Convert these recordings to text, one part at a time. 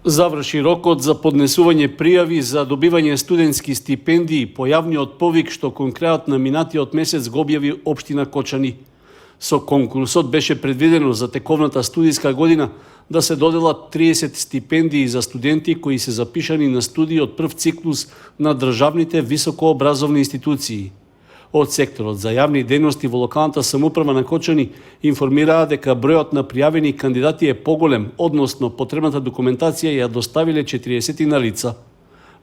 Заврши рокот за поднесување пријави за добивање студентски стипендии по јавниот повик што кон крајот на минатиот месец го објави општина Кочани. Со конкурсот беше предвидено за тековната студиска година да се доделат 30 стипендии за студенти кои се запишани на студии од прв циклус на државните високообразовни институции. Од секторот за јавни дејности во локалната самоуправа на Кочани информираа дека бројот на пријавени кандидати е поголем, односно потребната документација ја доставиле 40 на лица.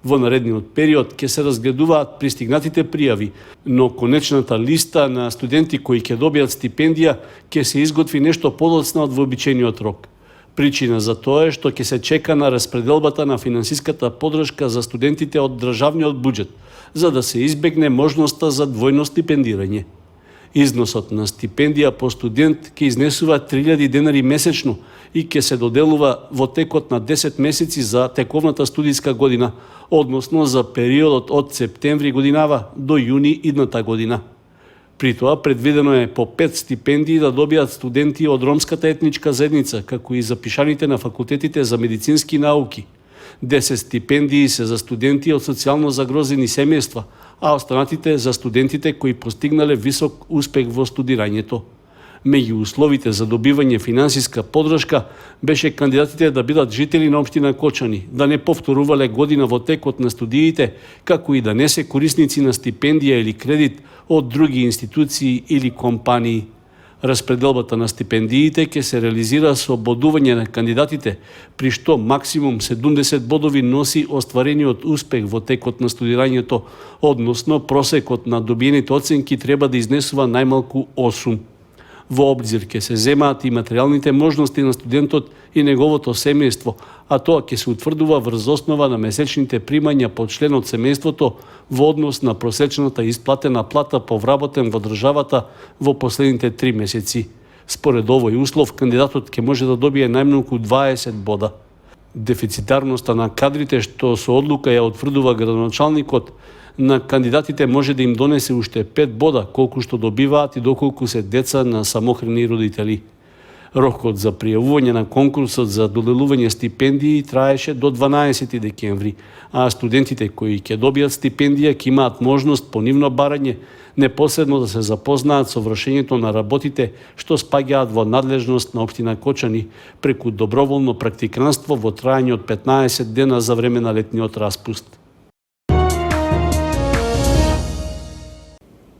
Во наредниот период ќе се разгледуваат пристигнатите пријави, но конечната листа на студенти кои ќе добијат стипендија ќе се изготви нешто подоцна од вообичаениот рок. Причина за тоа е што ќе се чека на распределбата на финансиската поддршка за студентите од државниот буџет, за да се избегне можноста за двојно стипендирање. Износот на стипендија по студент ќе изнесува 3000 денари месечно и ќе се доделува во текот на 10 месеци за тековната студиска година, односно за периодот од септември годинава до јуни идната година. При тоа предвидено е по 5 стипендии да добијат студенти од ромската етничка заедница, како и запишаните на факултетите за медицински науки. 10 стипендии се за студенти од социјално загрозени семејства, а останатите за студентите кои постигнале висок успех во студирањето. Меѓу условите за добивање финансиска поддршка беше кандидатите да бидат жители на општина Кочани, да не повторувале година во текот на студиите, како и да не се корисници на стипендија или кредит од други институции или компании. Распределбата на стипендиите ќе се реализира со бодување на кандидатите, при што максимум 70 бодови носи остварениот успех во текот на студирањето, односно просекот на добиените оценки треба да изнесува најмалку 8. Во обзир ќе се земаат и материјалните можности на студентот и неговото семејство, а тоа ќе се утврдува врз основа на месечните примања по член од семејството во однос на просечната исплатена плата по вработен во државата во последните 3 месеци. Според овој услов, кандидатот ќе може да добие најмногу 20 бода. Дефицитарноста на кадрите што со одлука ја утврдува градоначалникот на кандидатите може да им донесе уште 5 бода, колку што добиваат и доколку се деца на самохрани родители. Рокот за пријавување на конкурсот за доделување стипендии траеше до 12 декември, а студентите кои ќе добијат стипендија ќе имаат можност по нивно барање непосредно да се запознаат со вршењето на работите што спаѓаат во надлежност на општина Кочани преку доброволно практиканство во трајање од 15 дена за време на летниот распуст.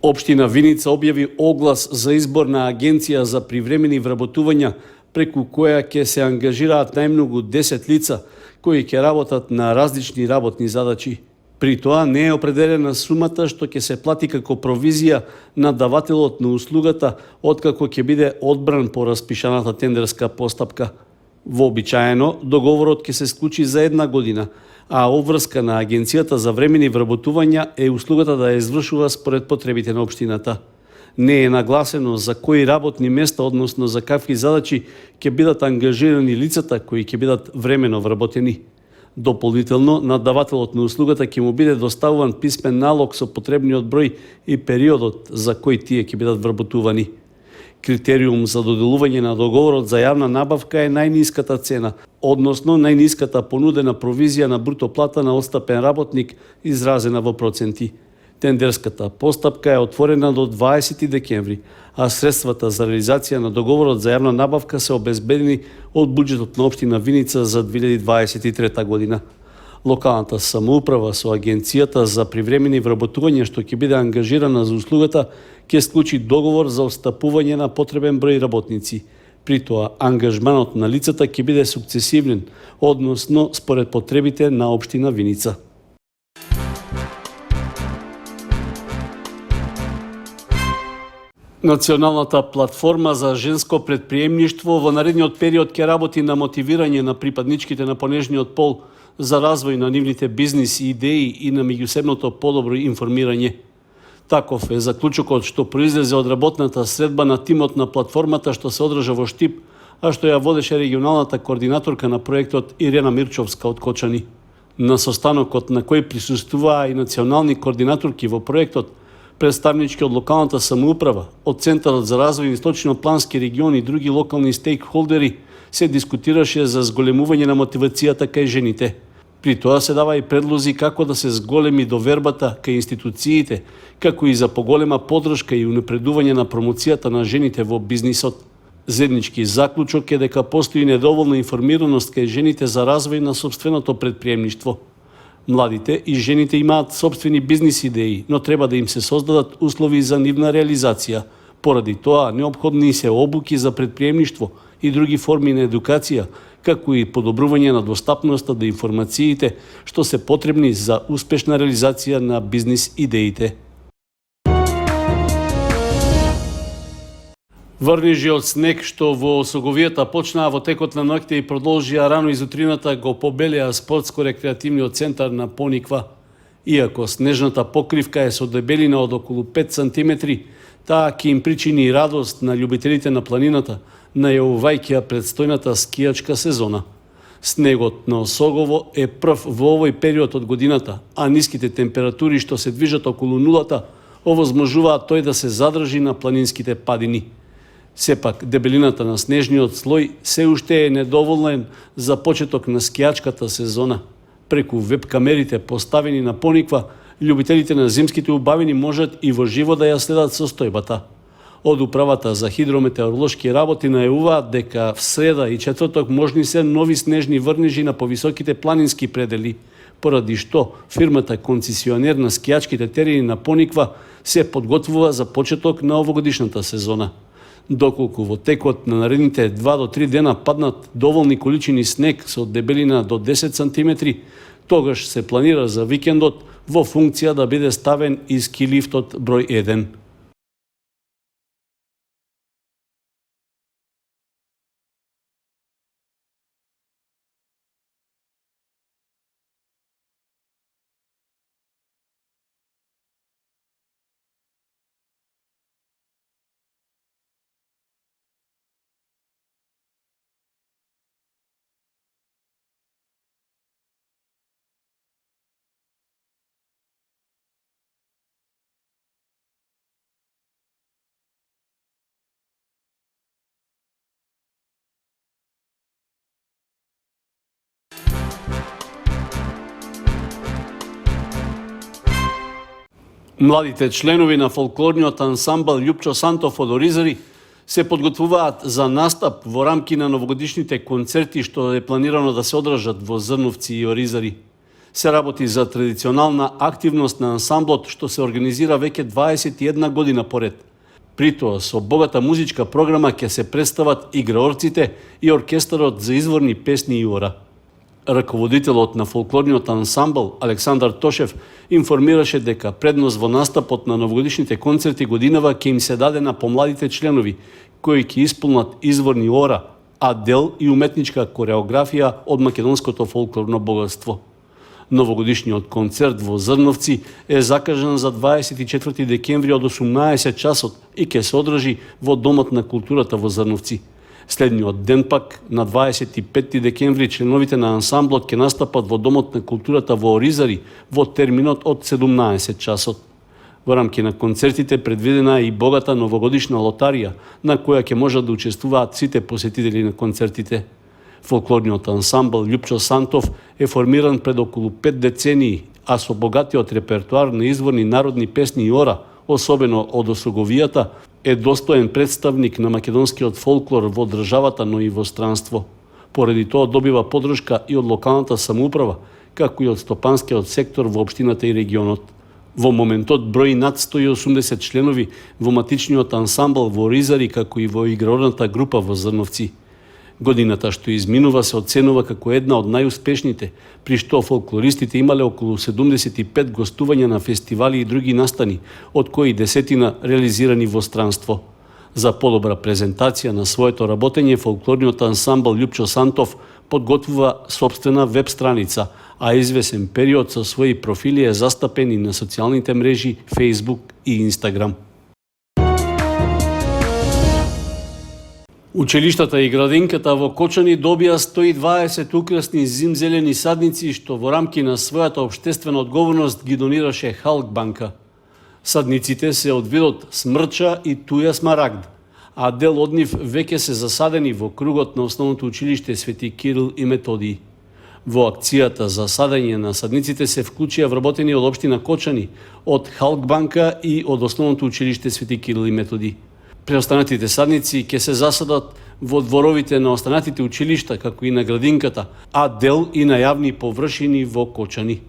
Општина Виница објави оглас за избор на агенција за привремени вработувања, преку која ќе се ангажираат најмногу 10 лица кои ќе работат на различни работни задачи. При тоа не е определена сумата што ќе се плати како провизија на давателот на услугата откако ќе биде одбран по распишаната тендерска постапка. Вообичаено, договорот ќе се склучи за 1 година, а обврска на агенцијата за времени вработувања е услугата да ја извршува според потребите на општината. Не е нагласено за кои работни места, односно за какви задачи ќе бидат ангажирани лицата кои ќе бидат времено вработени. Дополнително, наддавателот на услугата ќе му биде доставуван писмен налог со потребниот број и периодот за кој тие ќе бидат вработувани. Критериум за доделување на договорот за јавна набавка е најниската цена, односно најниската понудена провизија на бруто плата на отстапен работник изразена во проценти. Тендерската постапка е отворена до 20 декември, а средствата за реализација на договорот за јавна набавка се обезбедени од буџетот на општина Виница за 2023 година. Локалната самоуправа со агенцијата за привремени вработувања што ќе биде ангажирана за услугата ќе склучи договор за отстапување на потребен број работници. При тоа, ангажманот на лицата ќе биде сукцесивен, односно според потребите на општина Виница. Националната платформа за женско предприемништво во наредниот период ќе работи на мотивирање на припадничките на понежниот пол за развој на нивните бизнис идеи и на меѓусебното подобро информирање. Таков е заклучокот што произлезе од работната средба на тимот на платформата што се одржа во Штип, а што ја водеше регионалната координаторка на проектот Ирена Мирчовска од Кочани. На состанокот на кој присуствуваа и национални координаторки во проектот, представнички од локалната самоуправа, од Центарот за развој источно-плански регион и други локални стейкхолдери, се дискутираше за зголемување на мотивацијата кај жените. При тоа се дава и предлози како да се зголеми довербата кај институциите, како и за поголема поддршка и унапредување на промоцијата на жените во бизнисот. Заеднички заклучок е дека постои недоволна информираност кај жените за развој на сопственото предприемништво. Младите и жените имаат сопствени бизнис идеи, но треба да им се создадат услови за нивна реализација. Поради тоа, неопходни се обуки за предприемништво и други форми на едукација, како и подобрување на достапноста до информациите, што се потребни за успешна реализација на бизнис идеите. Врнежи од снег што во Соговијата почнаа во текот на ноќта и продолжија рано изутрината го побелеа спортско-рекреативниот центар на Пониква. Иако снежната покривка е со дебелина од околу 5 см, таа ќе им причини радост на љубителите на планината, најавувајќи предстојната скијачка сезона. Снегот на Осогово е прв во овој период од годината, а ниските температури што се движат околу нулата овозможуваат тој да се задржи на планинските падини. Сепак, дебелината на снежниот слој се уште е недоволен за почеток на скијачката сезона. Преку веб-камерите поставени на Пониква, љубителите на зимските убавини можат и во живо да ја следат состојбата. Од Управата за хидрометеоролошки работи најавуваат дека в среда и четврток можни се нови снежни врнежи на повисоките планински предели, поради што фирмата концесионер на скијачките терени на Пониква се подготвува за почеток на овогодишната сезона. Доколку во текот на наредните 2 до 3 дена паднат доволни количини снег со дебелина до 10 см, тогаш се планира за викендот во функција да биде ставен и ски лифтот број 1. Младите членови на фолклорниот ансамбл Љупчо Сантов од Оризари се подготвуваат за настап во рамки на новогодишните концерти што е планирано да се одржат во Зрновци и Оризари. Се работи за традиционална активност на ансамблот што се организира веќе 21 година поред. Притоа со богата музичка програма ќе се представат играорците и оркестарот за изворни песни и ора. Раководителот на фолклорниот ансамбл Александар Тошев информираше дека предност во настапот на новогодишните концерти годинава ќе им се даде на помладите членови, кои ќе исполнат изворни ора, а дел и уметничка кореографија од македонското фолклорно богатство. Новогодишниот концерт во Зрновци е закажан за 24 декември од 18 часот и ќе се одржи во Домот на културата во Зрновци. Следниот ден пак, на 25 декември, членовите на ансамблот ќе настапат во Домот на културата во Оризари во терминот од 17 часот. Во рамки на концертите предвидена е и богата новогодишна лотарија, на која ќе можат да учествуваат сите посетители на концертите. Фолклорниот ансамбл Љупчо Сантов е формиран пред околу 5 децении, а со богатиот репертуар на изворни народни песни и ора, особено од Осоговијата, е достоен представник на македонскиот фолклор во државата, но и во странство. Поради тоа добива поддршка и од локалната самоуправа, како и од стопанскиот сектор во општината и регионот. Во моментот брои над 180 членови во матичниот ансамбл во Оризари, како и во играорната група во Зрновци. Годината што изминува се оценува како една од најуспешните, при што фолклористите имале околу 75 гостувања на фестивали и други настани, од кои 10 реализирани во странство. За подобра презентација на своето работење, фолклорниот ансамбл Љупчо Сантов подготвува собствена веб страница, а извесен период со своји профили е застапен и на социјалните мрежи Facebook и Instagram. Училиштата и градинката во Кочани добија 120 украсни зимзелени садници што во рамки на својата општествена одговорност ги донираше Халк банка. Садниците се од видот смрча и туја смарагд, а дел од нив веќе се засадени во кругот на Основното училиште Свети Кирил и Методиј. Во акцијата за садење на садниците се вклучија вработени од општина Кочани, од Халкбанка и од Основното училиште Свети Кирил и Методиј. Преостанатите садници ќе се засадат во дворовите на останатите училишта, како и на градинката, а дел и на јавни површини во Кочани.